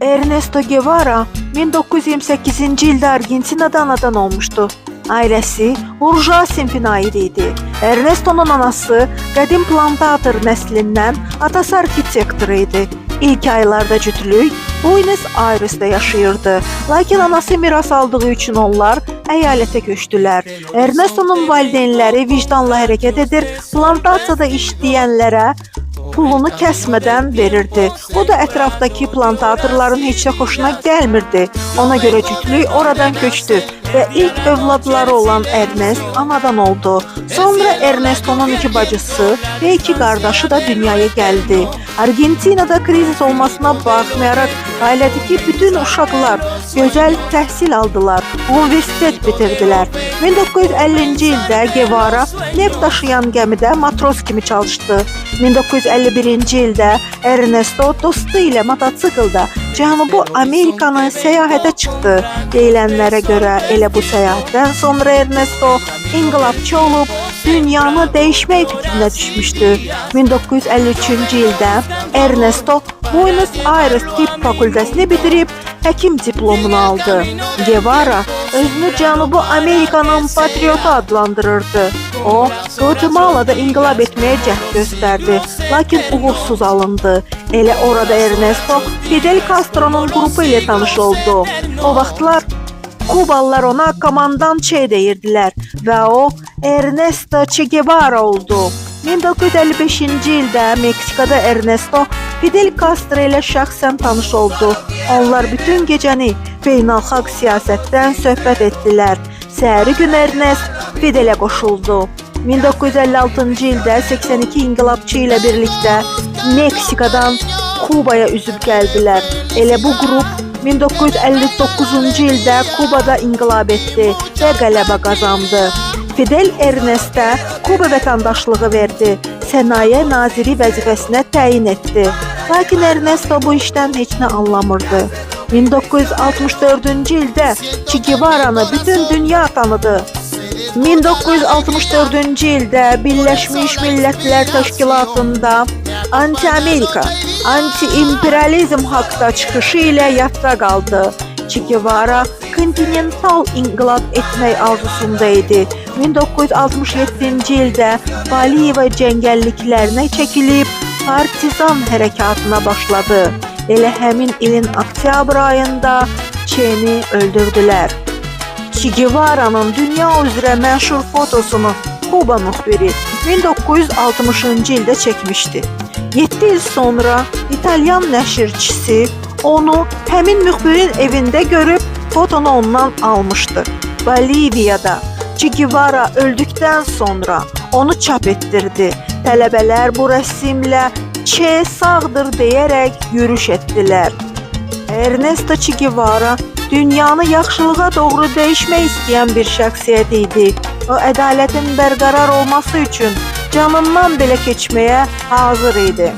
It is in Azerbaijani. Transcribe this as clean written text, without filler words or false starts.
Ernesto Guevara 1928-ci ildə Argentinada anadan olmuşdu. Ailəsi burjua sinfinə aid idi. Ernesto'nun anası qədim plantator nəslindən, atası arxitektor idi. İlk aylarda cütlük Buenos Aires'də yaşayırdı. Lakin anası miras aldığı üçün onlar əyalətə köçdülər. Ernesto'nun valideynləri vicdanla hərəkət edir, plantasiyada işləyənlərə pulunu kəsmədən verirdi. O da ətrafdakı plantatorların heç də xoşuna gəlmirdi. Ona görə cütlük oradan köçdü və ilk övladları olan Ernest anadan oldu. Sonra Ernesto'nun iki bacısı və iki qardaşı da dünyaya gəldi. Argentinada krizis olmasına baxmayaraq ailədəki bütün uşaqlar gözəl təhsil aldılar, universitet bitirdilər. 1950-ci ildə Guevara neft daşıyan gəmidə matros kimi çalışdı. 1951-ci ildə Ernesto dostu ilə mototsiklda Cənubi Amerikanı səyahətə çıxdı. Deyilənlərə görə elə bu səyahətdən sonra Ernesto inqilabçı olub dünyanı dəyişmək fikrinə düşmüşdü. 1953-cü ildə Ernesto Buenos Aires Tibb fakültəsini bitirib həkim diplomunu aldı. Guevara özünü Cənubi Amerikanın patriotu adlandırırdı. O, Guatemala'da inqilab etməyə cəhd göstərdi, lakin uğursuz alındı. Elə orada Ernesto Fidel Castro'nun qrupu ilə tanış oldu. O vaxtlar Kubalılar ona komandan Che deyirdilər və o Ernesto Che Guevara oldu. 1955-ci ildə Meksikada Ernesto Fidel Castro ilə şəxsən tanış oldu. Onlar bütün gecəni beynəlxalq siyasətdən söhbət etdilər. Səhəri gün Ernest Fidelə qoşuldu. 1956-cı ildə 82 inqilabçı ilə birlikdə Meksikadan Kubaya üzüb gəldilər. Elə bu qrup 1959-cu ildə Kubada inqilab etdi və qələbə qazandı. Fidel Ernest'ə Kuba vətəndaşlığı verdi, sənaye naziri vəzifəsinə təyin etdi. Lakin Ernesto bu işdən heç nə anlamırdı. 1964-cü ildə Che Guevara'nı bütün dünya tanıdı. 1964-cü ildə Birləşmiş Millətlər Təşkilatında anti-Amerika, anti-imperializm haqda çıxışı ilə yadda qaldı. Che Guevara kontinental inqilab etmək arzusunda idi. 1967-ci ildə Boliviya cəngəlliklərinə çəkilib partizan hərəkatına başladı. Elə həmin ilin oktyabr ayında Che'ni öldürdülər. Che Guevara'nın dünya üzrə məşhur fotosunu Kuba müxbiri 1960-cı ildə çəkmişdi. 7 il sonra İtalyan nəşrçisi onu həmin müxbirin evində görüb fotonu ondan almışdı. Boliviyada Che Guevara öldükdən sonra onu çap etdirdi. Tələbələr bu rəssimlə Che sağdır deyərək yürüş etdilər. Ernesto Che Guevara dünyanı yaxşılığa doğru dəyişmək istəyən bir şəxsiyyət idi. O, ədalətin bərqərar olması üçün canından belə keçməyə hazır idi.